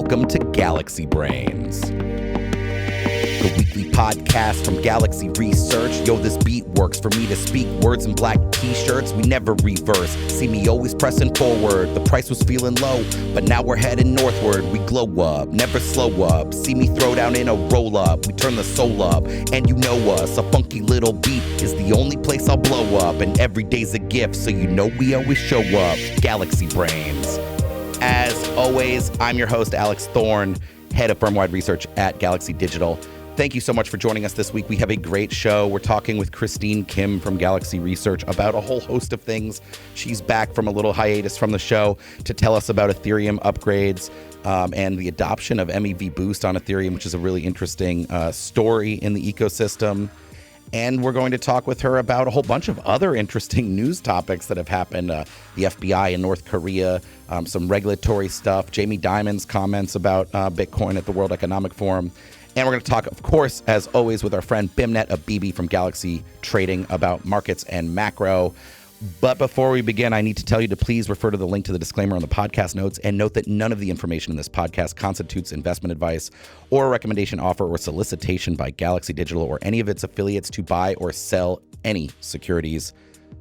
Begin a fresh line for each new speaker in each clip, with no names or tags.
welcome to Galaxy Brains, the weekly podcast from Galaxy Research. Yo, this beat works for me to speak words in black t-shirts. We never reverse. See me always pressing forward. The price was feeling low, but now we're heading northward. We glow up, never slow up. See me throw down in a roll up. We turn the soul up, and you know us. A funky little beat is the only place I'll blow up. And every day's a gift, so you know we always show up. Galaxy Brains. As always, I'm your host, Alex Thorne, head of firm-wide research at Galaxy Digital. Thank you so much for joining us this week. We have a great show. We're talking with Christine Kim from Galaxy Research about a whole host of things. She's back from a little hiatus from the show to tell us about Ethereum upgrades and the adoption of MEV Boost on Ethereum, which is a really interesting story in the ecosystem. And we're going to talk with her about a whole bunch of other interesting news topics that have happened. The FBI in North Korea, some regulatory stuff, Jamie Dimon's comments about Bitcoin at the World Economic Forum. And we're going to talk, of course, as always, with our friend Beimnet Abebe from Galaxy Trading about markets and macro. But before we begin, I need to tell you to please refer to the link to the disclaimer on the podcast notes and note that none of the information in this podcast constitutes investment advice or a recommendation, offer, or solicitation by Galaxy Digital or any of its affiliates to buy or sell any securities.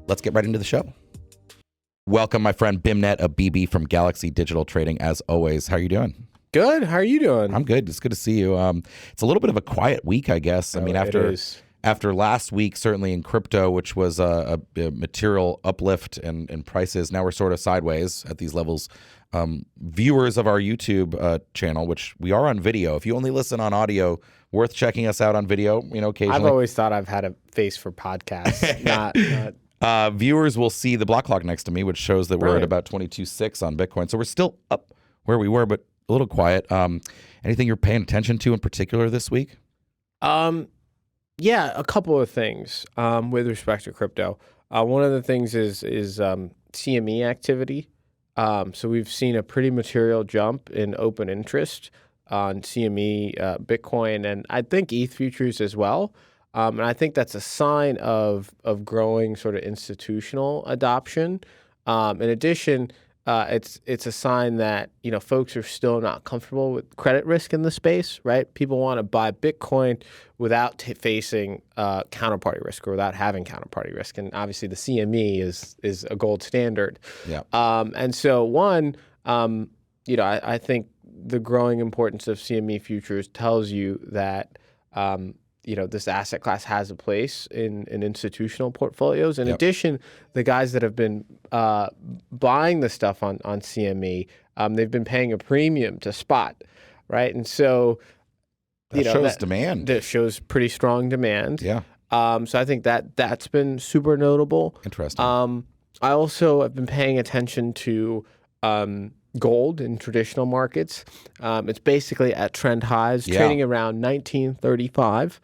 Let's get right into the show. Welcome, my friend Beimnet Abebe from Galaxy Digital Trading. As always, how are you doing?
Good. How are you doing?
I'm good. It's good to see you. It's a little bit of a quiet week, I guess. I mean, after last week, certainly in crypto, which was a material uplift in prices, now we're sort of sideways at these levels. Viewers of our YouTube channel, which we are on video. If you only listen on audio, worth checking us out on video. You know, occasionally.
I've always thought I've had a face for podcasts. not.
Viewers will see the block clock next to me, which shows that we're at about 22.6 on Bitcoin. So we're still up where we were, but a little quiet. Anything you're paying attention to in particular this week?
Yeah, a couple of things with respect to crypto. One of the things is CME activity. So we've seen a pretty material jump in open interest on CME, Bitcoin, and I think ETH futures as well. And I think that's a sign of growing sort of institutional adoption. In addition, it's a sign that, you know, folks are still not comfortable with credit risk in the space, right? People want to buy Bitcoin without facing counterparty risk or without having counterparty risk. And obviously the CME is a gold standard.
Yeah.
And so I think the growing importance of CME futures tells you that, this asset class has a place in institutional portfolios. In addition, the guys that have been buying the stuff on CME, they've been paying a premium to spot, right? And so,
that shows demand.
That shows pretty strong demand.
Yeah.
So I think that's been super notable.
Interesting.
I also have been paying attention to gold in traditional markets. It's basically at trend highs, trading around 1935.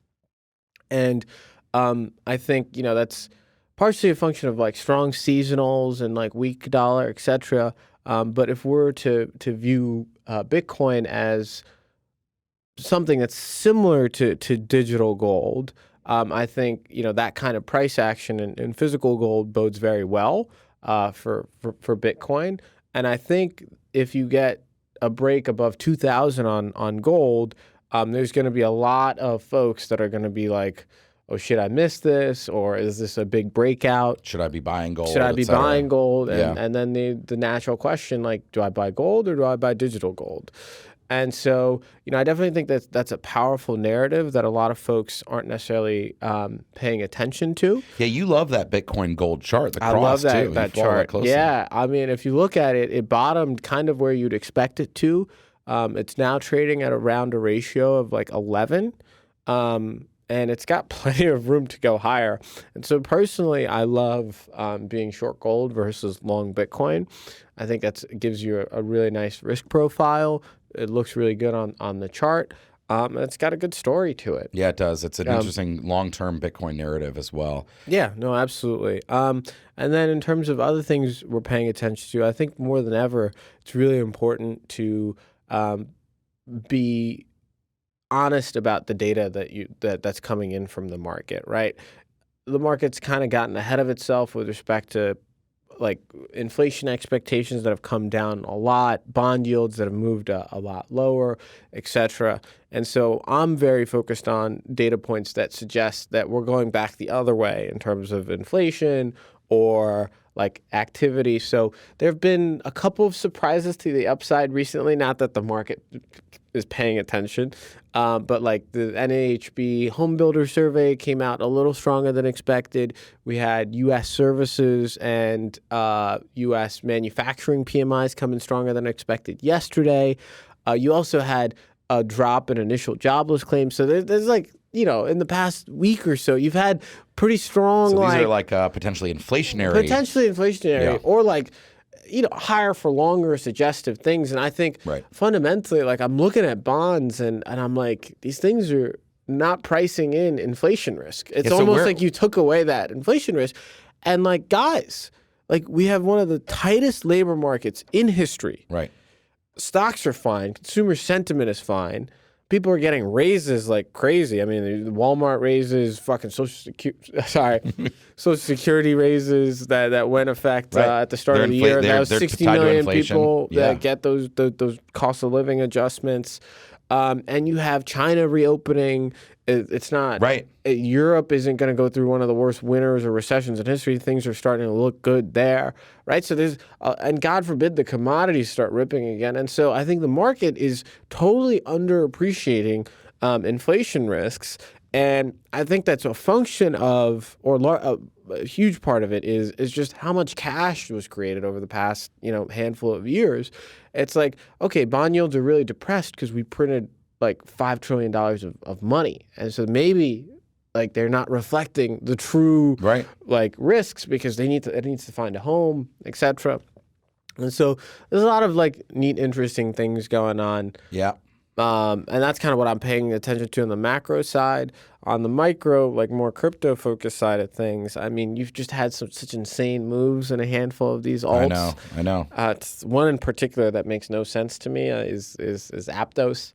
And I think, that's partially a function of like strong seasonals and like weak dollar, et cetera. But if we're to view Bitcoin as something that's similar to digital gold, I think, that kind of price action in physical gold bodes very well for Bitcoin. And I think if you get a break above 2,000 on gold, there's going to be a lot of folks that are going to be like, oh, shit, I missed this, or is this a big breakout?
Should I be buying gold?
Should I be buying gold? And then the natural question, like, do I buy gold or do I buy digital gold? And so, I definitely think that's a powerful narrative that a lot of folks aren't necessarily paying attention to.
Yeah, you love that Bitcoin gold chart, the cross,
I love that,
too.
that chart.
That
yeah, I mean, if you look at it, it bottomed kind of where you'd expect it to. It's now trading at around a ratio of like 11, and it's got plenty of room to go higher. And so personally, I love being short gold versus long Bitcoin. I think that gives you a really nice risk profile. It looks really good on the chart. And it's got a good story to it.
Yeah, it does. It's an interesting long-term Bitcoin narrative as well.
Yeah, no, absolutely. And then in terms of other things we're paying attention to, I think more than ever, it's really important to be honest about the data that's coming in from the market, right? The market's kind of gotten ahead of itself with respect to like inflation expectations that have come down a lot, bond yields that have moved a lot lower, et cetera. And so I'm very focused on data points that suggest that we're going back the other way in terms of inflation or like activity. So there have been a couple of surprises to the upside recently, not that the market is paying attention, but like the NAHB home builder survey came out a little stronger than expected. We had U.S. services and U.S. manufacturing PMIs coming stronger than expected yesterday. You also had a drop in initial jobless claims. So there's like, you know, in the past week or so, you've had pretty strong.
So these are like potentially inflationary,
or like, you know, higher for longer suggestive things. And I think fundamentally, like I'm looking at bonds and I'm like, these things are not pricing in inflation risk. It's almost like you took away that inflation risk. And like, guys, like we have one of the tightest labor markets in history.
Right.
Stocks are fine. Consumer sentiment is fine. People are getting raises like crazy. I mean, Walmart raises, fucking Social Security raises that went effect at the start of the year. There was 60 million people that get those cost of living adjustments. And you have China reopening. It's not Europe isn't going to go through one of the worst winters or recessions in history. Things are starting to look good there, right? So there's and God forbid the commodities start ripping again. And so I think the market is totally underappreciating inflation risks, and I think that's a function of, or a huge part of it is just how much cash was created over the past handful of years. It's like, okay, bond yields are really depressed because we printed like $5 trillion of money. And so maybe like they're not reflecting the true like risks because it needs to find a home, et cetera. And so there's a lot of like neat, interesting things going on.
Yeah.
And that's kind of what I'm paying attention to on the macro side. On the micro, like more crypto-focused side of things, I mean, you've just had such insane moves in a handful of these alts.
I know.
It's one in particular that makes no sense to me is Aptos.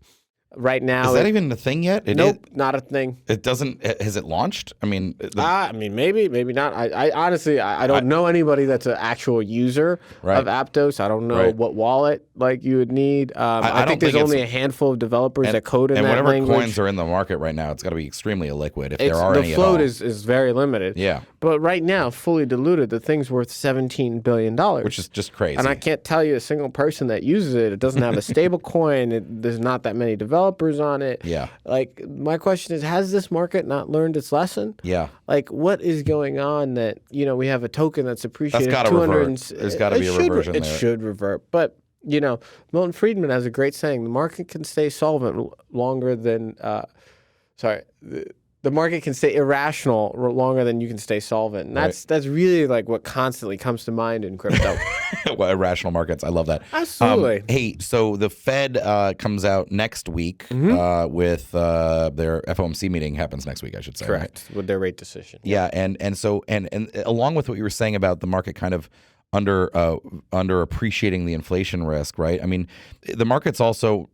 Right now,
is that even a thing yet?
Nope, not a thing.
It doesn't. Has it launched? I mean,
maybe not. I honestly, I don't know anybody that's an actual user of Aptos. I don't know what wallet like you would need. I think there's only a handful of developers that code in that language.
And whatever coins are in the market right now, it's got to be extremely illiquid if there are any at all.
The float is very limited.
Yeah.
But right now, fully diluted, the thing's worth $17 billion.
Which is just crazy.
And I can't tell you a single person that uses it. It doesn't have a stable coin. There's not that many developers on it.
Yeah.
Like, my question is, has this market not learned its lesson?
Yeah.
Like, what is going on that, we have a token that's appreciated?
That's got to revert. There's got to be a reversion there.
It should revert. But, Milton Friedman has a great saying, the market can stay solvent longer than, the market can stay irrational longer than you can stay solvent. And that's really like what constantly comes to mind in crypto.
Well, irrational markets. I love that.
Absolutely.
Hey, so the Fed comes out next week with their FOMC meeting happens next week, I should say.
Correct. With their rate decision.
Yeah. And so along with what you were saying about the market kind of under appreciating the inflation risk, right? I mean, the market's also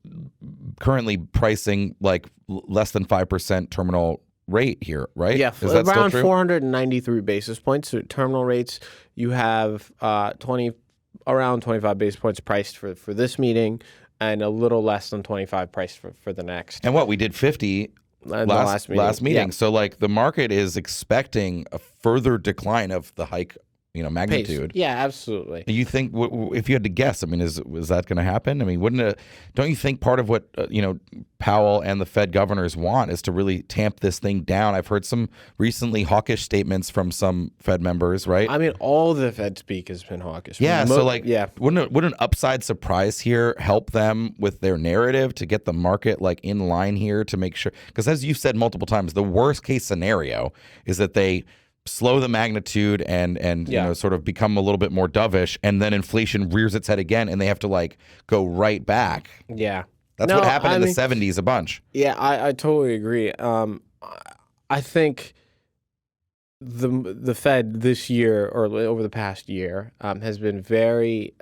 currently pricing like less than 5% terminal rate here, right?
Yeah,
is that
around
still true?
493 basis points. So terminal rates, you have around 25 basis points priced for this meeting, and a little less than 25 priced for the next.
And what we did 50 last meeting.
Yeah.
So like the market is expecting a further decline of the hike, magnitude.
Yeah, absolutely.
You think, if you had to guess, I mean, is that going to happen? I mean, don't you think part of what Powell and the Fed governors want is to really tamp this thing down? I've heard some recently hawkish statements from some Fed members, right?
I mean, all the Fed speak has been hawkish.
Yeah, wouldn't an upside surprise here help them with their narrative to get the market like in line here to make sure? Because as you've said multiple times, the worst case scenario is that they slow the magnitude and sort of become a little bit more dovish, and then inflation rears its head again, and they have to like go right back.
Yeah,
that's what happened in the 70s a bunch.
Yeah, I totally agree. I think the Fed this year or over the past year has been very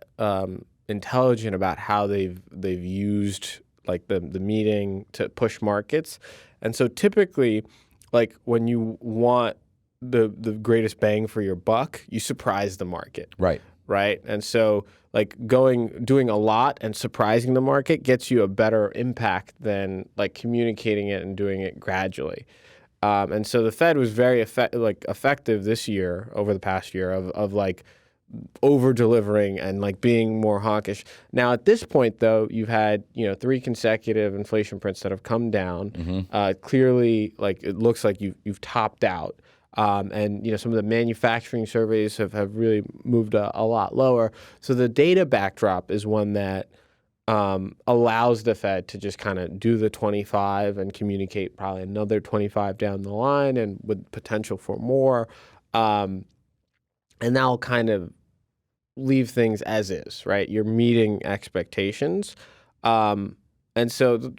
intelligent about how they've used like the meeting to push markets, and so typically, like when you want the greatest bang for your buck, you surprise the market.
Right.
Right. And so like doing a lot and surprising the market gets you a better impact than like communicating it and doing it gradually. And so the Fed was very effective this year, over the past year, of like over delivering and like being more hawkish. Now at this point though, you've had 3 consecutive inflation prints that have come down. Clearly, like it looks like you've topped out. And some of the manufacturing surveys have really moved a lot lower. So the data backdrop is one that allows the Fed to just kind of do the 25 and communicate probably another 25 down the line, and with potential for more. And that'll kind of leave things as is, right? You're meeting expectations. And so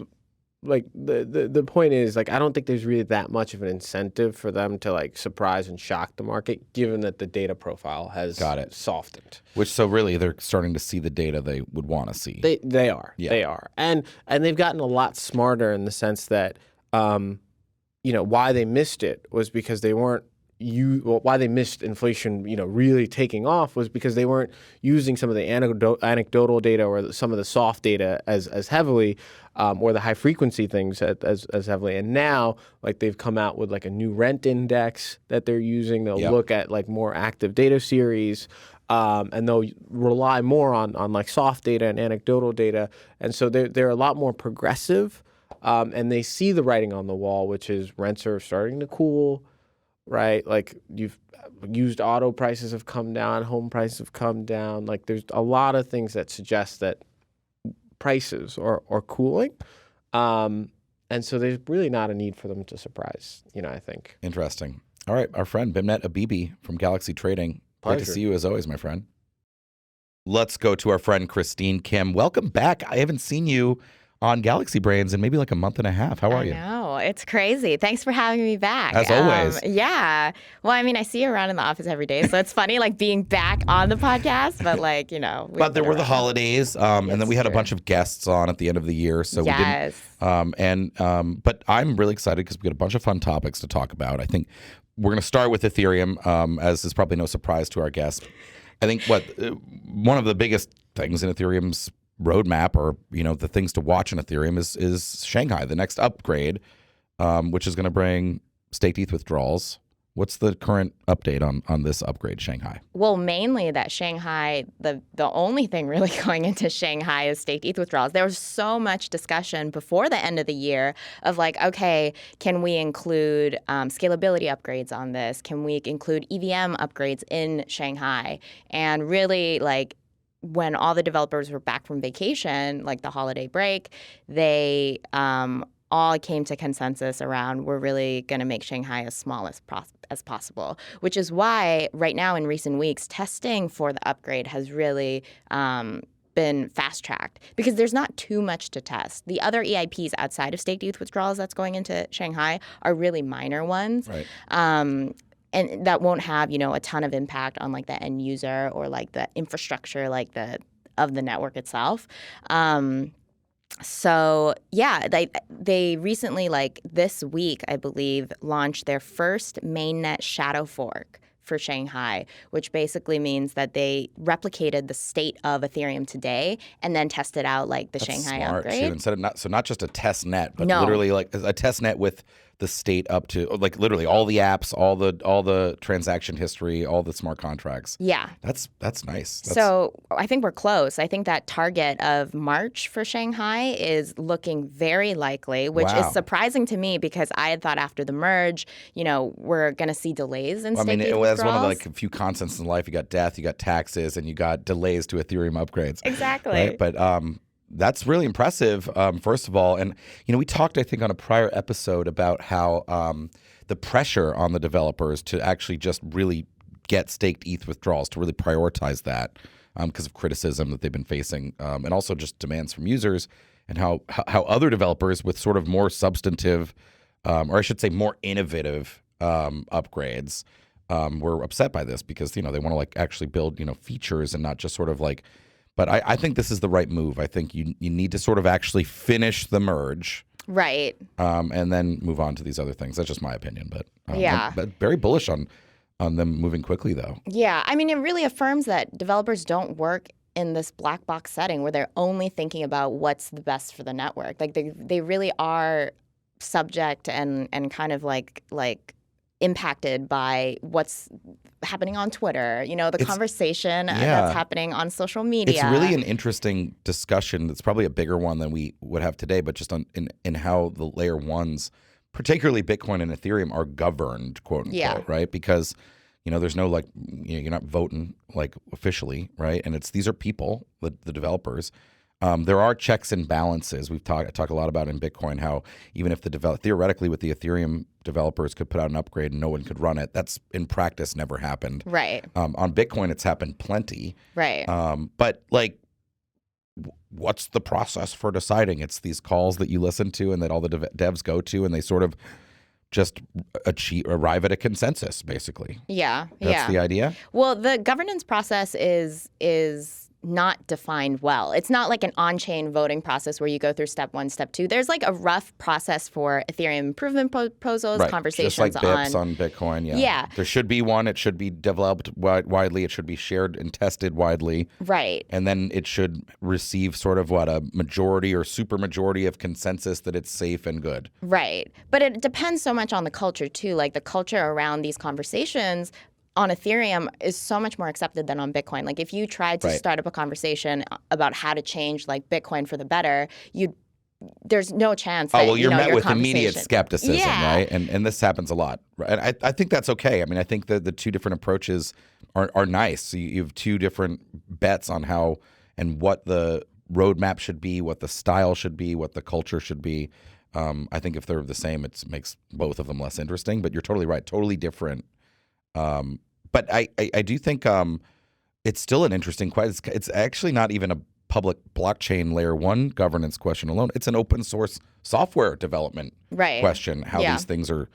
the point is, like, I don't think there's really that much of an incentive for them to like surprise and shock the market, given that the data profile has softened.
So really they're starting to see the data they would want to see.
They are. Yeah. They are. And they've gotten a lot smarter in the sense that why they missed it was because they weren't why they missed inflation, really taking off was because they weren't using some of the anecdotal data or some of the soft data as heavily, or the high frequency things as heavily. And now, like, they've come out with like a new rent index that they're using. They'll look at like more active data series, and they'll rely more on like soft data and anecdotal data. And so they're a lot more progressive, and they see the writing on the wall, which is rents are starting to cool. Right, like used auto prices have come down, home prices have come down. Like there's a lot of things that suggest that prices are cooling, and so there's really not a need for them to surprise. I think.
Interesting. All right, our friend Beimnet Abebe from Galaxy Trading. Pleasure. Great to see you as always, my friend. Let's go to our friend Christine Kim. Welcome back. I haven't seen you on Galaxy Brains in maybe like a month and a half. How are you?
I know. It's crazy. Thanks for having me back.
As always.
Yeah. Well, I mean, I see you around in the office every day, so it's funny like being back on the podcast, but like,
But there were the holidays, and then we had a bunch of guests on at the end of the year, so we didn't. But I'm really excited because we got a bunch of fun topics to talk about. I think we're going to start with Ethereum, as is probably no surprise to our guests. I think one of the biggest things in Ethereum's roadmap, or the things to watch in Ethereum, is Shanghai, the next upgrade, which is going to bring staked ETH withdrawals. What's the current update on this upgrade, Shanghai?
Well, mainly that Shanghai, the only thing really going into Shanghai is staked ETH withdrawals. There was so much discussion before the end of the year of like, okay, can we include scalability upgrades on this? Can we include EVM upgrades in Shanghai? And really, like, when all the developers were back from vacation, like the holiday break, they all came to consensus around we're really going to make Shanghai as small as possible, which is why right now in recent weeks, testing for the upgrade has really been fast-tracked because there's not too much to test. The other EIPs outside of staked ETH withdrawals that's going into Shanghai are really minor ones. Right. And that won't have, a ton of impact on like the end user or like the infrastructure, like of the network itself. So yeah, they recently, like this week, I believe, launched their first mainnet shadow fork for Shanghai, which basically means that they replicated the state of Ethereum today and then tested out like the Shanghai upgrade.
Too. Instead of not just a test net, but literally like a test net with the state up to like literally all the apps, all the transaction history, all the smart contracts.
Yeah.
That's nice.
So I think we're close. I think that target of March for Shanghai is looking very likely, which is surprising to me because I had thought after the merge, we're going to see delays in staked ETH withdrawals.
That's one of the, like a few constants in life. You got death, you got taxes, and you got delays to Ethereum upgrades.
Exactly.
Right? But that's really impressive, first of all. And, we talked, I think, on a prior episode about how the pressure on the developers to actually just really get staked ETH withdrawals, to really prioritize that because of criticism that they've been facing, and also just demands from users, and how other developers with sort of more substantive, or I should say more innovative upgrades were upset by this because, they want to like actually build, features and not just sort of like. But I think this is the right move. I think you need to sort of actually finish the merge.
Right.
And then move on to these other things. That's just my opinion, but
Yeah.
I'm very bullish on them moving quickly, though.
Yeah. I mean, it really affirms that developers don't work in this black box setting where they're only thinking about what's the best for the network. Like they really are subject and kind of like impacted by what's happening on Twitter, the conversation that's happening on social media.
It's really an interesting discussion. It's probably a bigger one than we would have today, but just in how the layer ones, particularly Bitcoin and Ethereum, are governed, quote unquote, right? Because there's no you're not voting officially, right? And these are people, the developers. There are checks and balances. I talk a lot about in Bitcoin how even if theoretically with the Ethereum developers could put out an upgrade and no one could run it, that's in practice never happened.
Right.
On Bitcoin, it's happened plenty.
Right.
But what's the process for deciding? It's these calls that you listen to and that all the devs go to, and they sort of just arrive at a consensus, basically.
Yeah.
That's the idea?
Well, the governance process is not defined well. It's not like an on-chain voting process where you go through step 1, step 2. There's a rough process for Ethereum improvement proposals, conversations
just like BIPs on Bitcoin. Yeah. There should be one. It should be developed widely. It should be shared and tested widely.
Right.
And then it should receive sort of a majority or super majority of consensus that it's safe and good.
Right. But it depends so much on the culture too. Like the culture around these conversations on Ethereum is so much more accepted than on Bitcoin. Like if you tried to start up a conversation about how to change Bitcoin for the better, there's no chance that,
you're met with immediate skepticism, right? And this happens a lot. And I think that's okay. I mean, I think that the two different approaches are nice. So you have two different bets on how and what the roadmap should be, what the style should be, what the culture should be. I think if they're the same, it makes both of them less interesting. But you're totally right. Totally different. But I do think it's still an interesting question. It's actually not even a public blockchain layer 1 governance question alone. It's an open source software development question. How these things are,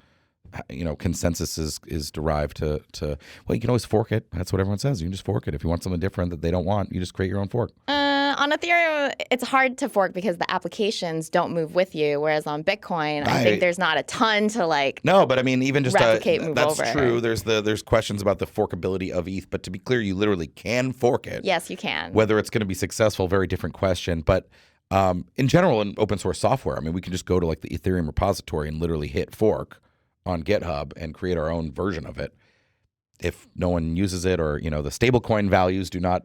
consensus is derived to. Well, you can always fork it. That's what everyone says. You can just fork it. If you want something different that they don't want, you just create your own fork.
On Ethereum, it's hard to fork because the applications don't move with you. Whereas on Bitcoin, I think there's not a ton to
No, but I mean, even just
replicate,
that's true. There's questions about the forkability of ETH, but to be clear, you literally can fork it.
Yes, you can.
Whether it's going to be successful, very different question. But in general, in open source software, I mean, we can just go to the Ethereum repository and literally hit fork on GitHub and create our own version of it. If no one uses it, or the stablecoin values do not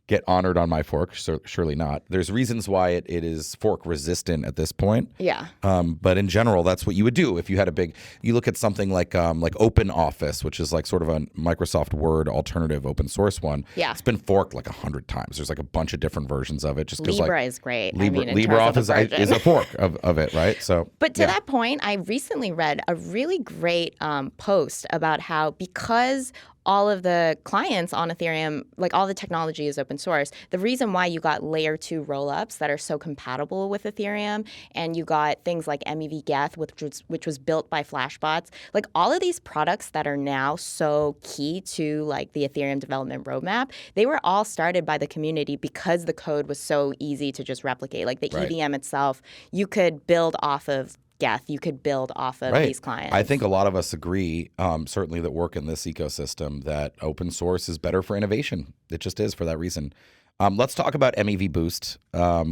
get honored on my fork, surely not. There's reasons why it is fork resistant at this point.
Yeah.
But in general, that's what you would do if you had you look at something like Open Office, which is sort of a Microsoft Word alternative open source one.
Yeah.
It's been forked 100 times. There's a bunch of different versions of it. Just
Libra is great.
LibreOffice is a fork of it, right? So.
But to that point, I recently read a really great post about how because all of the clients on Ethereum, all the technology is open source. The reason why you got layer 2 rollups that are so compatible with Ethereum, and you got things like MEV Geth, which was built by Flashbots, all of these products that are now so key to the Ethereum development roadmap, they were all started by the community because the code was so easy to just replicate. The EVM itself, you could build off of Geth, you could build off of these clients.
I think a lot of us agree, certainly that work in this ecosystem, that open source is better for innovation. It just is for that reason. Let's talk about MEV Boost,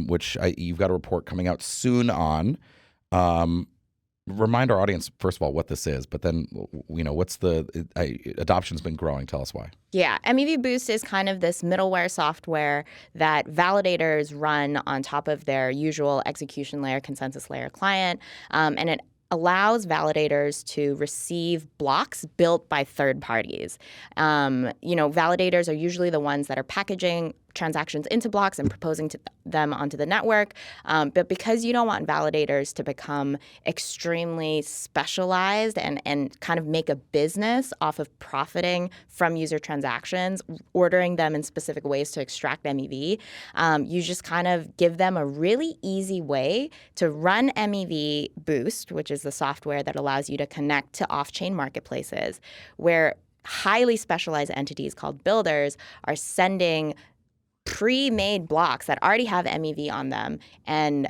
which you've got a report coming out soon on. Remind our audience, first of all, what this is, but then, what's adoption's been growing. Tell us why.
Yeah, MEV Boost is kind of this middleware software that validators run on top of their usual execution layer, consensus layer client, and it allows validators to receive blocks built by third parties. Validators are usually the ones that are packaging transactions into blocks and proposing them onto the network. But because you don't want validators to become extremely specialized and kind of make a business off of profiting from user transactions, ordering them in specific ways to extract MEV, you just kind of give them a really easy way to run MEV Boost, which is the software that allows you to connect to off-chain marketplaces where highly specialized entities called builders are sending pre-made blocks that already have MEV on them and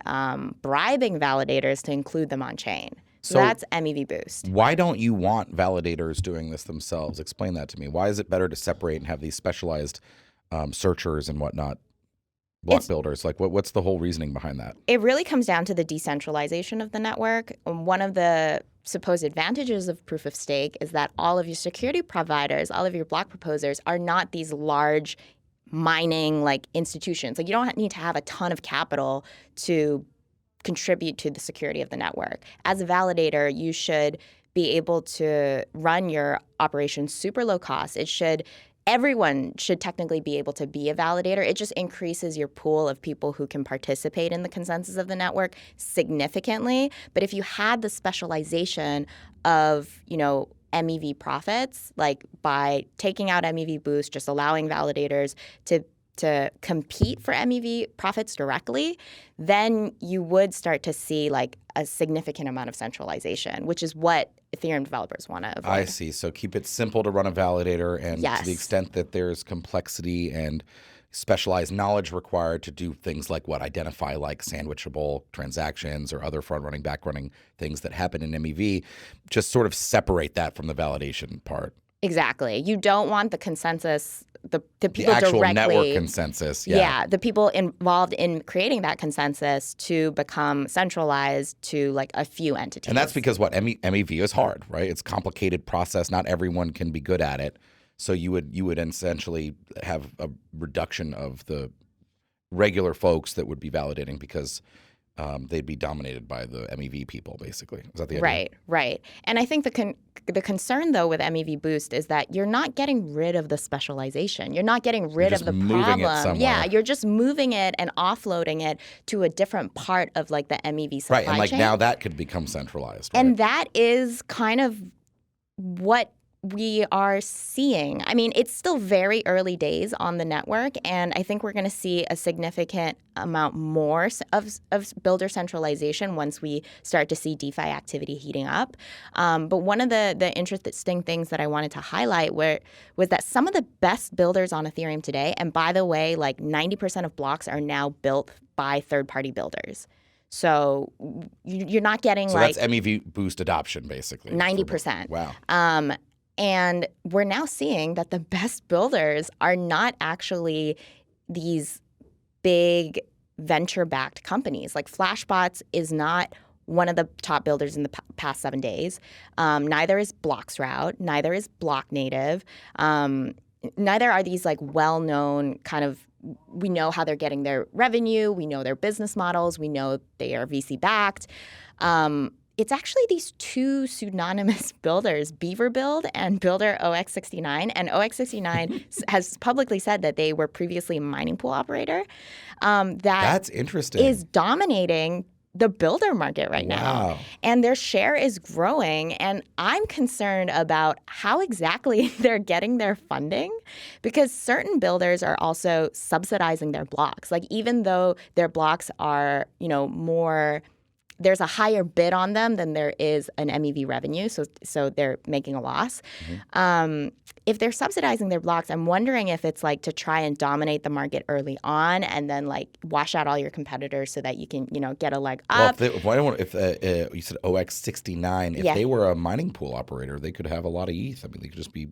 bribing validators to include them on chain. So that's MEV boost.
Why don't you want validators doing this themselves? Explain that to me. Why is it better to separate and have these specialized searchers and whatnot, block builders? Like, what's the whole reasoning behind that?
It really comes down to the decentralization of the network. One of the supposed advantages of proof of stake is that all of your security providers, all of your block proposers are not these large mining like institutions. Like, you don't need to have a ton of capital to contribute to the security of the network. As a validator, you should be able to run your operation super low cost. Everyone should technically be able to be a validator. It just increases your pool of people who can participate in the consensus of the network significantly. But if you had the specialization of, MEV profits, like by taking out MEV boost, just allowing validators to compete for MEV profits directly, then you would start to see like a significant amount of centralization, which is what Ethereum developers want to avoid.
I see. So keep it simple to run a validator, and to the extent that there's complexity and specialized knowledge required to do things like identify like sandwichable transactions or other front-running, back-running things that happen in MEV, just sort of separate that from the validation part.
Exactly. You don't want the consensus, the people
the actual
directly,
network consensus.
Yeah, the people involved in creating that consensus to become centralized to like a few entities.
And that's because MEV is hard, right? It's a complicated process. Not everyone can be good at it. So you would essentially have a reduction of the regular folks that would be validating because they'd be dominated by the MEV people, basically. Is that the idea?
Right. And I think the concern, though, with MEV Boost is that you're not getting rid of the specialization. You're not getting rid of the problem. Yeah, you're just moving it and offloading it to a different part of like the MEV supply chain.
Right, and like now that could become centralized. Right?
And that is kind of what we are seeing. I mean, it's still very early days on the network, and I think we're going to see a significant amount more of builder centralization once we start to see DeFi activity heating up. But one of the interesting things that I wanted to highlight was that some of the best builders on Ethereum today, and by the way, like 90% of blocks are now built by third-party builders. So you're not getting
that's MEV Boost adoption, basically.
90%.
Wow.
And we're now seeing that the best builders are not actually these big venture-backed companies. Like Flashbots is not one of the top builders in the past 7 days. Neither is Bloxroute. Neither is Block Native. Neither are these like well-known kind of. We know how they're getting their revenue. We know their business models. We know they are VC-backed. It's actually these two pseudonymous builders, Beaver Build and Builder OX69. And OX69 has publicly said that they were previously a mining pool operator.
That's interesting.
Is dominating the builder market right now. And their share is growing. And I'm concerned about how exactly they're getting their funding, because certain builders are also subsidizing their blocks. Like, even though their blocks are, more, there's a higher bid on them than there is an MEV revenue, so they're making a loss. Mm-hmm. If they're subsidizing their blocks, I'm wondering if it's like to try and dominate the market early on and then like wash out all your competitors so that you can, get a leg up.
Well, if you said OX69, if they were a mining pool operator, they could have a lot of ETH. I mean, they could just be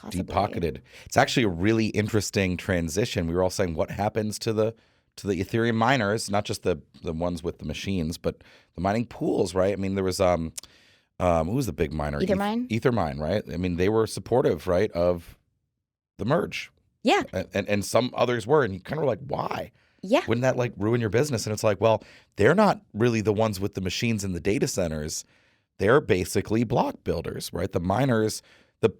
deep-pocketed. It's actually a really interesting transition. We were all saying, what happens to the Ethereum miners, not just the ones with the machines, but the mining pools, right? I mean, there was who was the big miner?
Ethermine.
Ethermine, right? I mean, they were supportive, right, of the merge.
Yeah.
And some others were, and you kind of were like, why?
Yeah.
Wouldn't that like ruin your business? And it's like, well, they're not really the ones with the machines and the data centers. They're basically block builders, right? The miners.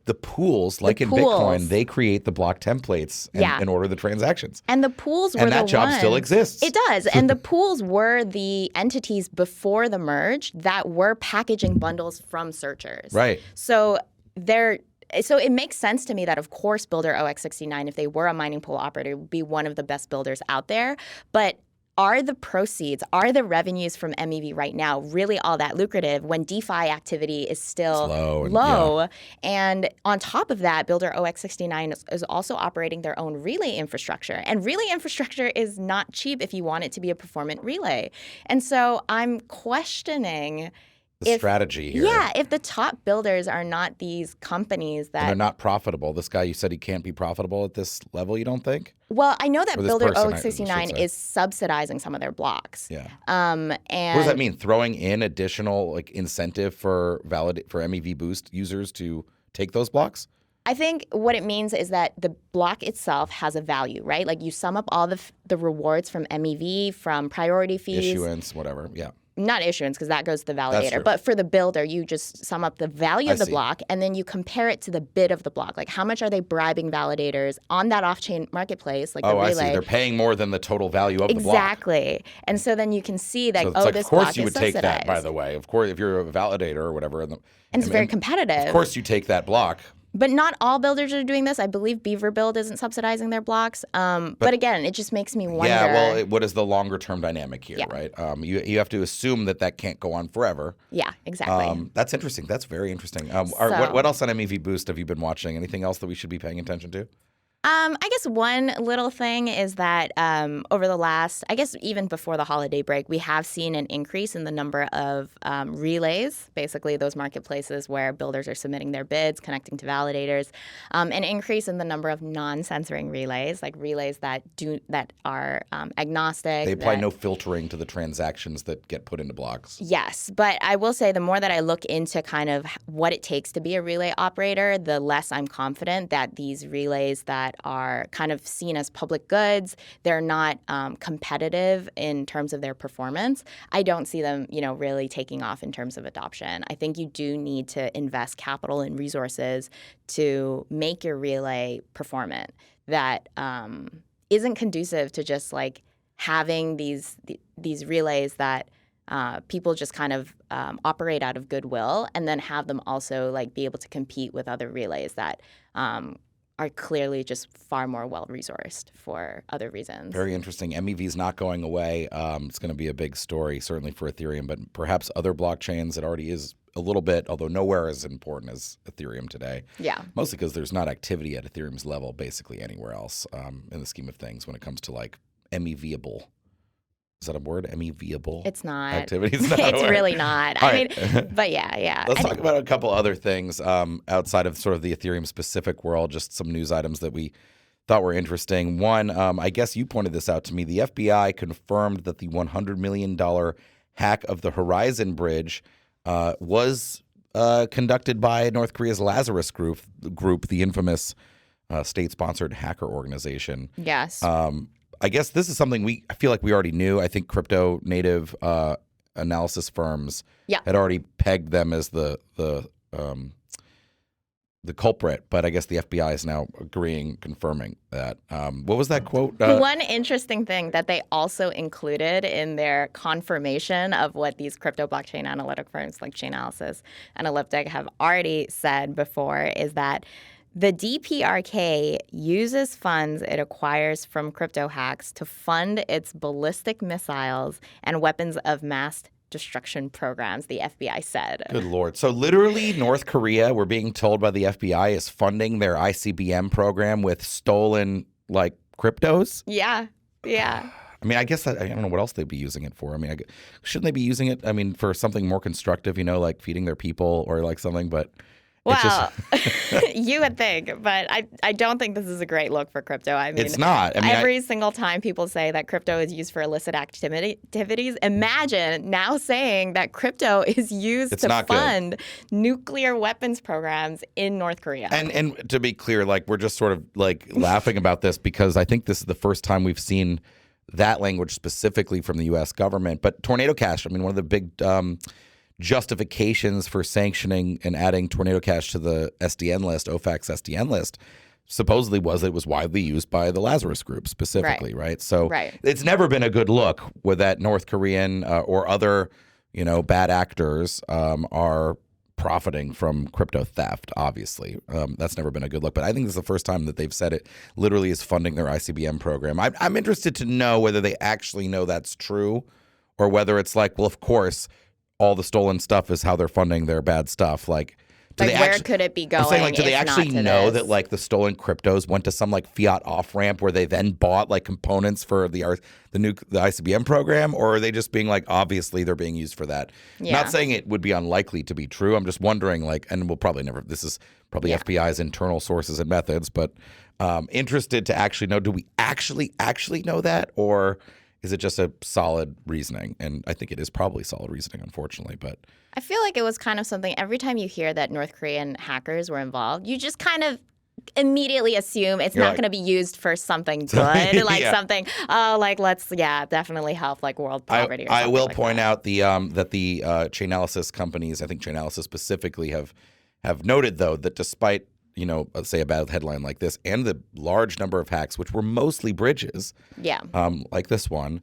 The pools, like in Bitcoin, they create the block templates and order the transactions.
And the pools were
and that job still exists.
It does. And the pools were the entities before the merge that were packaging bundles from searchers.
Right.
So it makes sense to me that, of course, Builder OX69, if they were a mining pool operator, would be one of the best builders out there. But are the proceeds, are the revenues from MEV right now really all that lucrative when DeFi activity is still low? And on top of that, Builder OX69 is also operating their own relay infrastructure. And relay infrastructure is not cheap if you want it to be a performant relay. And so I'm questioning
the strategy here.
Yeah, if the top builders are not these companies that...
And they're not profitable. This guy, you said he can't be profitable at this level, you don't think?
Well, I know that Builder OX69 is subsidizing some of their blocks.
Yeah.
And
what does that mean? Throwing in additional incentive for MEV Boost users to take those blocks?
I think what it means is that the block itself has a value, right? Like you sum up all the rewards from MEV, from priority fees.
Issuance, whatever, yeah.
Not issuance, because that goes to the validator. But for the builder, you just sum up the value of the block, and then you compare it to the bid of the block. Like, how much are they bribing validators on that off-chain marketplace, like the relay?
I see. They're paying more than the total value of the block.
Exactly. And so then you can see that, this block is subsidized.
Of course you would take that, by the way. Of course, if you're a validator or whatever.
And it's very competitive.
Of course you take that block.
But not all builders are doing this. I believe Beaver Build isn't subsidizing their blocks. But again, it just makes me wonder.
Yeah, well, what is the longer term dynamic here, right? You have to assume that can't go on forever.
Yeah, exactly.
That's interesting. That's very interesting. What else on MEV Boost have you been watching? Anything else that we should be paying attention to?
I guess one little thing is that over the last, I guess even before the holiday break, we have seen an increase in the number of relays, basically those marketplaces where builders are submitting their bids, connecting to validators, an increase in the number of non-censoring relays, like relays that are agnostic.
They apply no filtering to the transactions that get put into blocks.
Yes, but I will say the more that I look into kind of what it takes to be a relay operator, the less I'm confident that these relays that are kind of seen as public goods, they're not competitive in terms of their performance. I don't see them, really taking off in terms of adoption. I think you do need to invest capital and resources to make your relay performant. That isn't conducive to just like having these relays that people just kind of operate out of goodwill, and then have them also like be able to compete with other relays that are clearly just far more well-resourced for other reasons.
Very interesting. MEV is not going away. It's going to be a big story, certainly for Ethereum, but perhaps other blockchains. It already is a little bit, although nowhere as important as Ethereum today. Yeah. Mostly because there's not activity at Ethereum's level basically anywhere else in the scheme of things when it comes to like MEV-able. Is that a word? MEV-able?
It's not.
Activity? It's not
It's really not. I mean, but yeah.
Let's talk about a couple other things outside of sort of the Ethereum-specific world, just some news items that we thought were interesting. One, I guess you pointed this out to me. The FBI confirmed that the $100 million hack of the Horizon Bridge was conducted by North Korea's Lazarus Group, the infamous state-sponsored hacker organization.
Yes.
I guess this is something I feel like we already knew. I think crypto native analysis firms had already pegged them as the culprit, but I guess the FBI is now confirming that. What was that quote?
One interesting thing that they also included in their confirmation of what these crypto blockchain analytic firms like Chainalysis and Elliptic have already said before is that the DPRK uses funds it acquires from crypto hacks to fund its ballistic missiles and weapons of mass destruction programs, the FBI said.
Good Lord. So literally North Korea, we're being told by the FBI, is funding their ICBM program with stolen, like, cryptos?
Yeah.
I mean, I guess I don't know what else they'd be using it for. I mean, shouldn't they be using it, for something more constructive, like feeding their people or like something, but...
Well, you would think, but I don't think this is a great look for crypto. I mean,
it's not.
Every single time people say that crypto is used for illicit activities, imagine now saying that crypto is used to fund nuclear weapons programs in North Korea.
And to be clear, like we're just sort of like laughing about this because I think this is the first time we've seen that language specifically from the U.S. government. But Tornado Cash, one of the big justifications for sanctioning and adding Tornado Cash to the SDN list, OFAC's SDN list, supposedly it was widely used by the Lazarus Group specifically, right? So it's never been a good look with that North Korean or other, bad actors are profiting from crypto theft, obviously. That's never been a good look. But I think this is the first time that they've said it literally is funding their ICBM program. I'm interested to know whether they actually know that's true or whether it's like, well, of course, all the stolen stuff is how they're funding their bad stuff. Like,
where could it be going?
I'm saying, like, do they actually know that, like, the stolen cryptos went to some, like, fiat off-ramp where they then bought, like, components for the ICBM program? Or are they just being like, obviously they're being used for that? Yeah. Not saying it would be unlikely to be true. I'm just wondering, like, and we'll probably never, this is probably FBI's internal sources and methods, but interested to actually know, do we actually know that? Or is it just a solid reasoning? And I think it is probably solid reasoning, unfortunately, but
I feel like it was kind of something, every time you hear that North Korean hackers were involved, you just kind of immediately assume it's not going to be used for something good, like something, let's, definitely help, like, world poverty or something.
I will point out that the Chainalysis companies, I think Chainalysis specifically, have noted, though, that despite, let's say a bad headline like this and the large number of hacks, which were mostly bridges, like this one,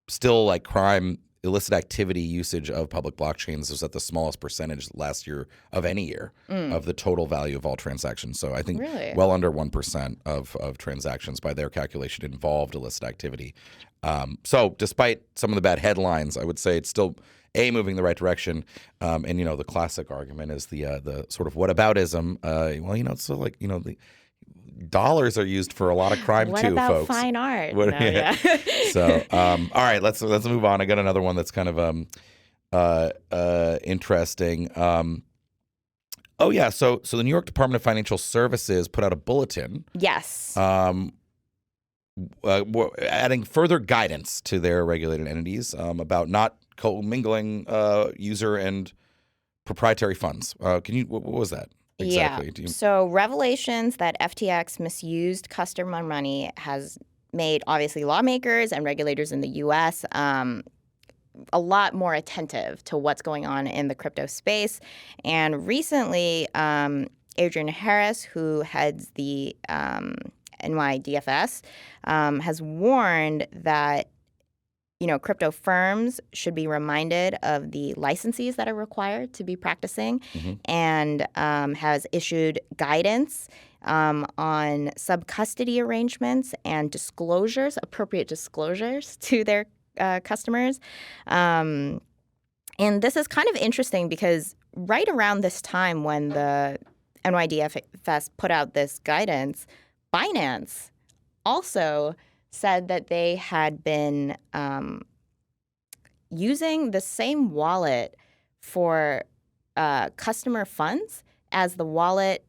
still, like, crime, illicit activity usage of public blockchains was at the smallest percentage last year of any year of the total value of all transactions. So I think well under 1% of transactions by their calculation involved illicit activity. So despite some of the bad headlines, I would say it's still moving in the right direction. And the classic argument is the sort of whataboutism. It's so, like, the dollars are used for a lot of crime
what
too,
about
folks.
Fine art?
So, all right, let's move on. I got another one that's kind of interesting. So the New York Department of Financial Services put out a bulletin.
Yes.
Adding further guidance to their regulated entities about not commingling user and proprietary funds. What was that? Exactly.
Yeah. So revelations that FTX misused customer money has made, obviously, lawmakers and regulators in the U.S. A lot more attentive to what's going on in the crypto space. And recently, Adrian Harris, who heads the NYDFS, has warned that crypto firms should be reminded of the licenses that are required to be practicing, and has issued guidance on sub-custody arrangements and appropriate disclosures to their customers. And this is kind of interesting because right around this time when the NYDFS put out this guidance, Binance also said that they had been using the same wallet for customer funds as the wallet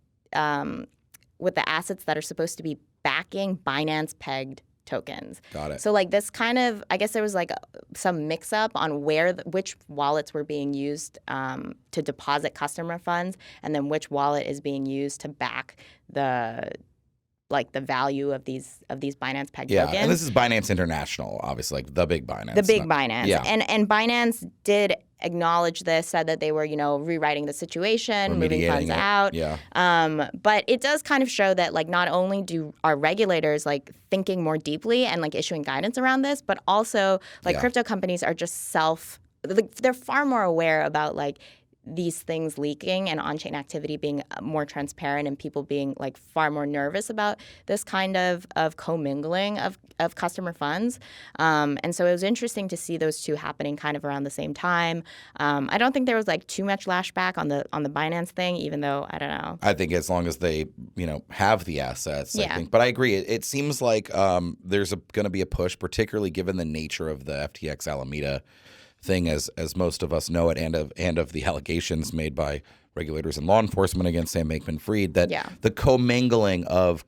with the assets that are supposed to be backing Binance-pegged tokens.
Got it.
So, like, this kind of, I guess there was, like, some mix-up on which wallets were being used to deposit customer funds, and then which wallet is being used to back the value of these Binance pegged tokens.
And this is Binance International, obviously, like the big Binance.
The big Binance. Yeah. And Binance did acknowledge this, said that they were, rewriting the situation, moving funds out.
Yeah.
But it does kind of show that, like, not only are regulators, like, thinking more deeply and, like, issuing guidance around this, but also, like, crypto companies are just they're far more aware about, like, these things leaking and on-chain activity being more transparent and people being, like, far more nervous about this kind of commingling of customer funds. And so it was interesting to see those two happening kind of around the same time. I don't think there was, like, too much lashback on the Binance thing, even though, I don't know.
I think as long as they, have the assets, I think. But I agree. It seems like there's going to be a push, particularly given the nature of the FTX Alameda thing, as most of us know it, and of the allegations made by regulators and law enforcement against Sam Bankman-Fried, that the commingling of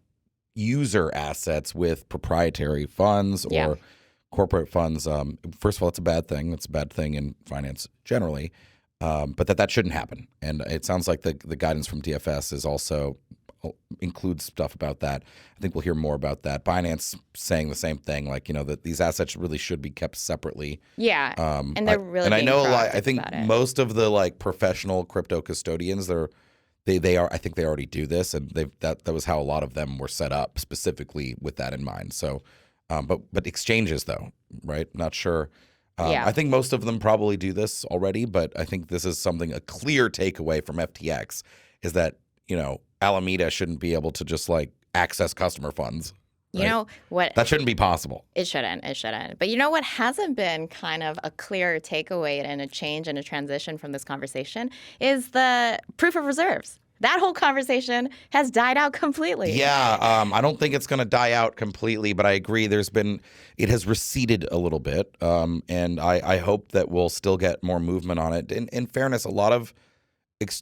user assets with proprietary funds or corporate funds, first of all, it's a bad thing. It's a bad thing in finance generally, but that shouldn't happen. And it sounds like the guidance from DFS is also includes stuff about that. I think we'll hear more about that. Binance saying the same thing, like, that these assets really should be kept separately.
Yeah, and they're really.
And I know,
like,
I think most of the, like, professional crypto custodians, they are. I think they already do this, and that was how a lot of them were set up specifically with that in mind. So, but exchanges though, right? Not sure. I think most of them probably do this already, but I think this is a clear takeaway from FTX is that, Alameda shouldn't be able to just like access customer funds.
You know what?
That shouldn't be possible.
It shouldn't. But you know what hasn't been kind of a clear takeaway and a change and a transition from this conversation is the proof of reserves. That whole conversation has died out completely.
Yeah, I don't think it's going to die out completely, but I agree. It has receded a little bit, and I hope that we'll still get more movement on it. In fairness, a lot of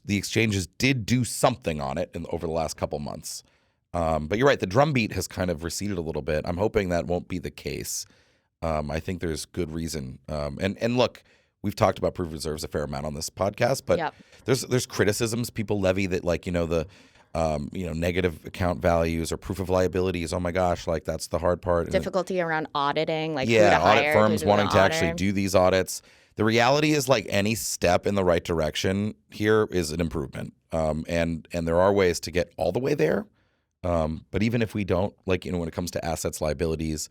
the exchanges did do something on it over the last couple months. But you're right, the drumbeat has kind of receded a little bit. I'm hoping that won't be the case. I think there's good reason. And look, we've talked about proof of reserves a fair amount on this podcast, but there's criticisms people levy that the negative account values or proof of liabilities. Oh my gosh, like that's the hard part.
Difficulty around auditing, like who to hire,
audit firms wanting to actually do these audits. The reality is like any step in the right direction here is an improvement. And there are ways to get all the way there. But even if we don't, when it comes to assets, liabilities,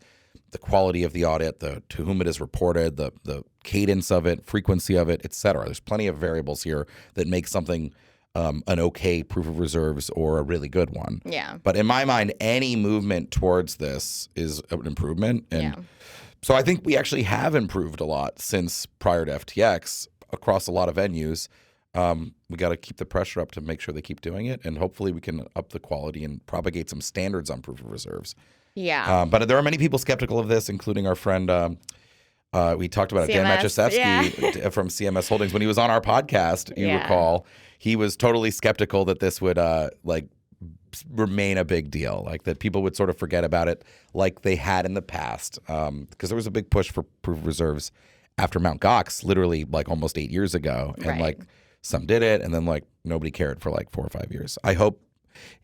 the quality of the audit, to whom it is reported, the cadence of it, frequency of it, et cetera. There's plenty of variables here that make something an okay proof of reserves or a really good one.
Yeah.
But in my mind, any movement towards this is an improvement. And so I think we actually have improved a lot since prior to FTX across a lot of venues. We got to keep the pressure up to make sure they keep doing it, and hopefully we can up the quality and propagate some standards on proof of reserves.
Yeah.
But there are many people skeptical of this, including our friend, we talked about it, Dan Matuszewski from CMS Holdings. When he was on our podcast, you recall, he was totally skeptical that this would remain a big deal, like that people would sort of forget about it like they had in the past, because there was a big push for proof of reserves after Mt. Gox, literally like almost 8 years ago. And some did it, and then nobody cared for 4 or 5 years. I hope,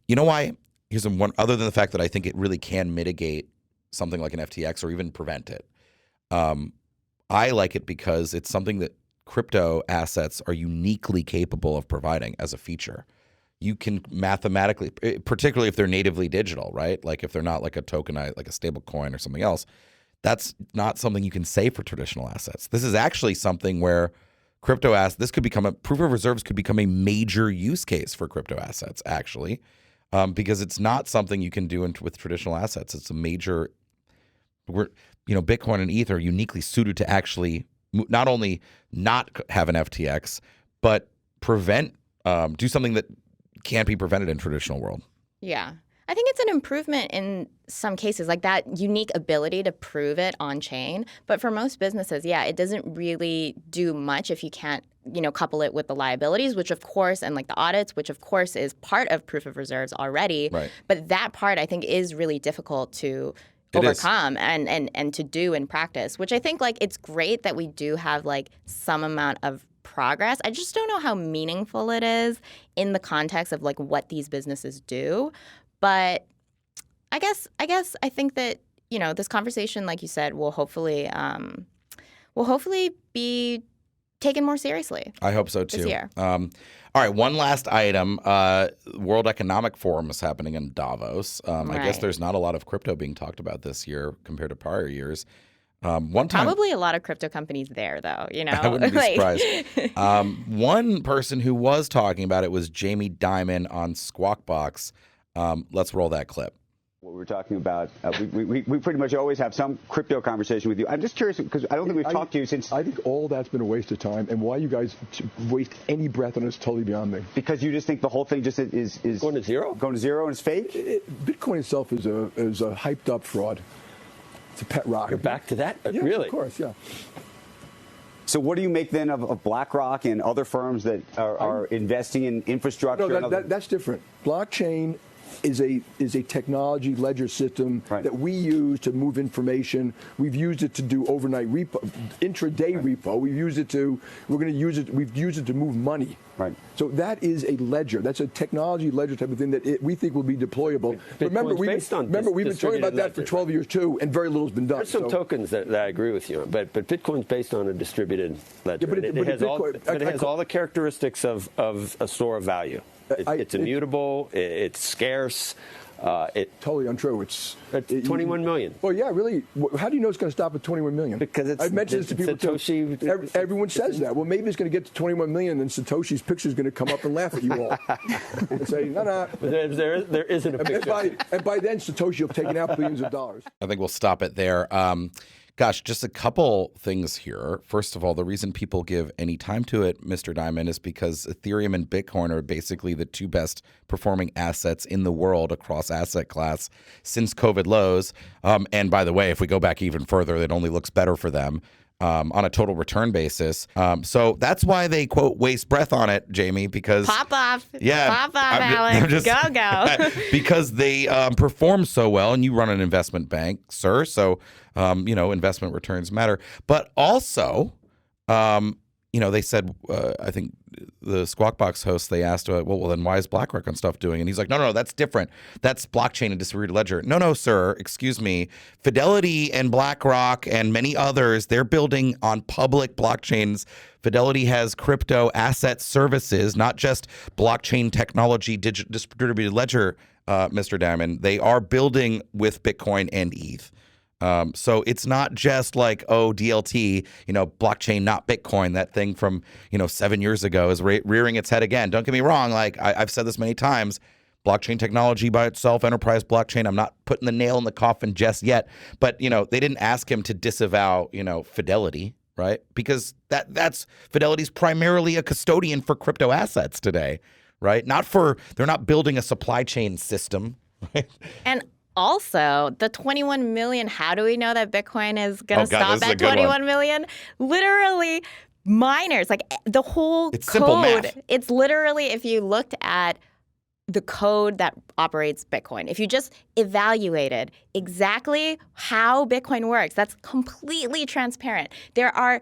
you know why? Here's one, other than the fact that I think it really can mitigate something like an FTX or even prevent it. I like it because it's something that crypto assets are uniquely capable of providing as a feature. You can mathematically, particularly if they're natively digital, right? Like if they're not like a tokenized, like a stable coin or something else, that's not something you can say for traditional assets. This is actually something where crypto assets, this could become proof of reserves could become a major use case for crypto assets, actually, because it's not something you can do with traditional assets. It's a major, Bitcoin and ETH are uniquely suited to actually not only not have an FTX, but do something that can't be prevented in traditional world.
Yeah. I think it's an improvement in some cases, like that unique ability to prove it on chain. But for most businesses, it doesn't really do much if you can't, couple it with the liabilities, which of course, and like the audits, which of course is part of proof of reserves already.
Right.
But that part I think is really difficult to overcome and to do in practice, which I think it's great that we do have some amount of progress. I just don't know how meaningful it is in the context of what these businesses do. But I think that, this conversation, like you said, will hopefully be taken more seriously.
I hope so too.
This year.
All right, one last item. World Economic Forum is happening in Davos. I guess there's not a lot of crypto being talked about this year compared to prior years.
Probably a lot of crypto companies there, though.
I wouldn't be surprised. One person who was talking about it was Jamie Dimon on Squawk Box. Let's roll that clip.
What we're talking about, we pretty much always have some crypto conversation with you. I'm just curious because I don't think we've talked to you since.
I think all that's been a waste of time, and why you guys waste any breath on it is totally beyond me.
Because you just think the whole thing just is
going to zero.
Going to zero and it's fake.
Bitcoin itself is a hyped up fraud. It's a pet rock.
You're back to that?
Yeah,
really?
Of course, yeah.
So what do you make then of BlackRock and other firms that are investing in infrastructure?
No, that's different. Blockchain is a technology ledger system that we use to move information. We've used it to do overnight repo, intraday repo. We've used it to move money.
Right.
So that is a ledger. That's a technology ledger type of thing that we think will be deployable. Remember, we've been talking about that for 12 years too, and very little's been done.
There's some tokens that I agree with you on, but Bitcoin's based on a distributed ledger. Yeah, but it has all the characteristics of a store of value. It's immutable. It's scarce.
Totally untrue. It's
21 million.
Well, yeah, really. How do you know it's going to stop at 21 million?
Because
I've mentioned this to people.
Satoshi.
Everyone says that. Well, maybe it's going to get to 21 million, and Satoshi's picture is going to come up and laugh at you all and say, no.
There isn't a picture.
And by then, Satoshi will have taken out billions of dollars.
I think we'll stop it there. Gosh, just a couple things here. First of all, the reason people give any time to it, Mr. Dimon, is because Ethereum and Bitcoin are basically the two best performing assets in the world across asset class since COVID lows. And by the way, if we go back even further, it only looks better for them on a total return basis. So that's why they, quote, waste breath on it, Jamie, because...
Pop off.
Yeah.
Pop off, Alex. Go.
Because they perform so well, and you run an investment bank, sir, so... investment returns matter. But also, they said, I think the Squawk Box host, they asked, well, then why is BlackRock and stuff doing? And he's like, no, that's different. That's blockchain and distributed ledger. No, sir, excuse me. Fidelity and BlackRock and many others, they're building on public blockchains. Fidelity has crypto asset services, not just blockchain technology, distributed ledger, Mr. Dimon. They are building with Bitcoin and ETH. So it's not just like, DLT, blockchain, not Bitcoin. That thing from, 7 years ago is rearing its head again. Don't get me wrong. Like I've said this many times, blockchain technology by itself, enterprise blockchain. I'm not putting the nail in the coffin just yet. But, they didn't ask him to disavow, Fidelity, right? Because that's Fidelity's primarily a custodian for crypto assets today, right? They're not building a supply chain system, right?
And also, the 21 million, how do we know that Bitcoin is going to stop at 21 million? Literally, miners, like the whole
it's simple
code.
math.
It's literally, if you looked at the code that operates Bitcoin, if you just evaluated exactly how Bitcoin works, that's completely transparent. There are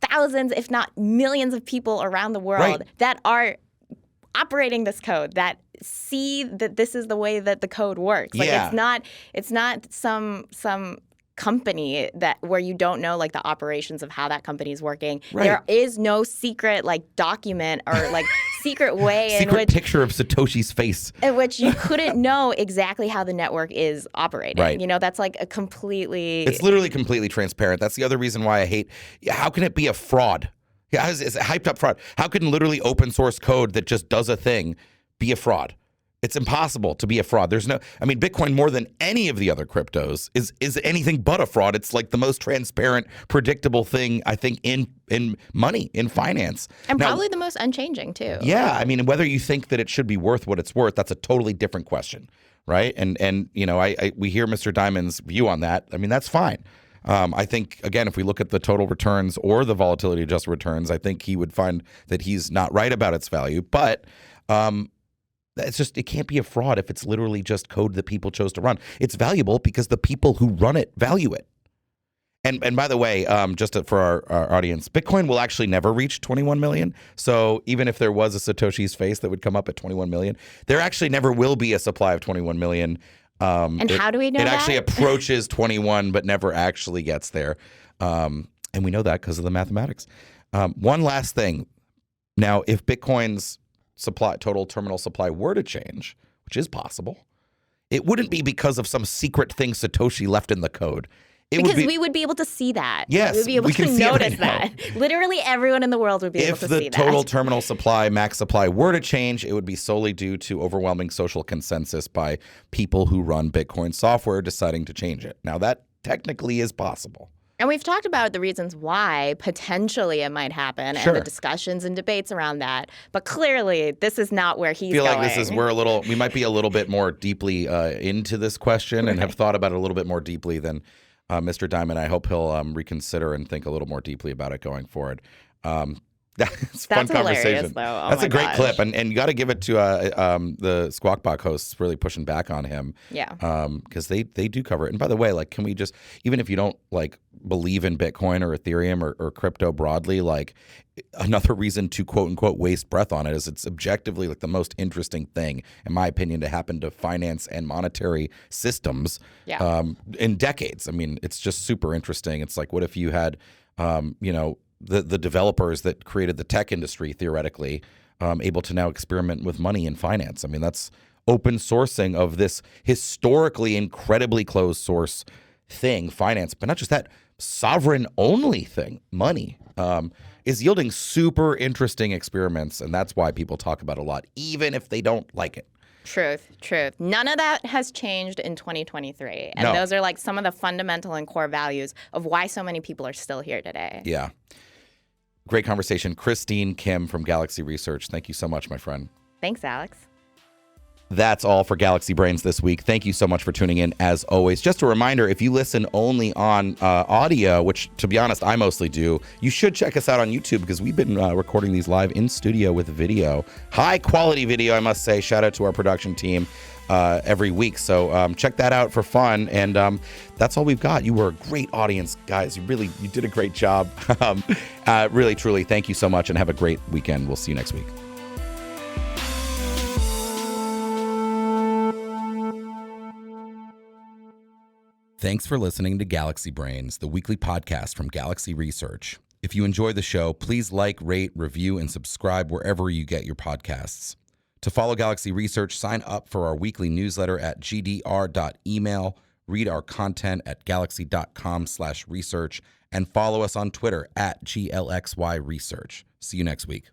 thousands, if not millions of people around the world that are operating this code, that see that this is the way that the code works. Like it's not some company where you don't know like the operations of how that company is working.
Right.
There is no secret like document or like secret way
in which picture of Satoshi's face
in which you couldn't know exactly how the network is operating.
Right.
That's like it's
literally completely transparent. That's the other reason why I hate. How can it be a fraud? Yeah, it's a hyped up fraud. How can literally open source code that just does a thing be a fraud? It's impossible to be a fraud. Bitcoin more than any of the other cryptos is anything but a fraud. It's like the most transparent, predictable thing, I think, in money, in finance.
And probably the most unchanging too.
Yeah, whether you think that it should be worth what it's worth, that's a totally different question, right? And we hear Mr. Dimon's view on that. That's fine. I think, again, if we look at the total returns or the volatility adjusted returns, I think he would find that he's not right about its value. But it can't be a fraud if it's literally just code that people chose to run. It's valuable because the people who run it value it. And by the way, for our audience, Bitcoin will actually never reach 21 million. So even if there was a Satoshi's face that would come up at 21 million, there actually never will be a supply of 21 million.
And how do we know that?
It actually approaches 21, but never actually gets there. And we know that because of the mathematics. One last thing. Now, if Bitcoin's total terminal supply were to change, which is possible, it wouldn't be because of some secret thing Satoshi left in the code.
We would be able to see that.
Yes,
we would be able to notice that. Literally everyone in the world would be able to see that.
If the total terminal supply, max supply were to change, it would be solely due to overwhelming social consensus by people who run Bitcoin software deciding to change it. Now, that technically is possible.
And we've talked about the reasons why potentially it might happen and the discussions and debates around that. But clearly, this is not where he's going.
I feel like we might be a little bit more deeply into this question and have thought about it a little bit more deeply than Mr. Dimon. I hope he'll reconsider and think a little more deeply about it going forward. It's a fun conversation.
Though. Oh
That's a great
gosh.
clip, and you got to give it to the Squawk Box hosts really pushing back on him.
Yeah.
Because they do cover it. And by the way, like, can we just, even if you don't like believe in Bitcoin or Ethereum or crypto broadly, like another reason to quote unquote waste breath on it is it's objectively like the most interesting thing, in my opinion, to happen to finance and monetary systems in decades. It's just super interesting. It's like, what if you had, the developers that created the tech industry theoretically able to now experiment with money and finance? That's open sourcing of this historically incredibly closed source thing, finance, but not just that, sovereign only thing, money, is yielding super interesting experiments. And that's why people talk about it a lot, even if they don't like it.
Truth. None of that has changed in 2023. And those are like some of the fundamental and core values of why so many people are still here today.
Yeah. Great conversation. Christine Kim from Galaxy Research. Thank you so much, my friend.
Thanks, Alex.
That's all for Galaxy Brains this week. Thank you so much for tuning in, as always. Just a reminder, if you listen only on audio, which, to be honest, I mostly do, you should check us out on YouTube because we've been recording these live in studio with video. High-quality video, I must say. Shout out to our production team every week. So check that out for fun. And that's all we've got. You were a great audience, guys. You did a great job. Really, truly, thank you so much, and have a great weekend. We'll see you next week. Thanks for listening to Galaxy Brains, the weekly podcast from Galaxy Research. If you enjoy the show, please like, rate, review, and subscribe wherever you get your podcasts. To follow Galaxy Research, sign up for our weekly newsletter at gdr.email, read our content at galaxy.com/research, and follow us on Twitter at GLXY Research. See you next week.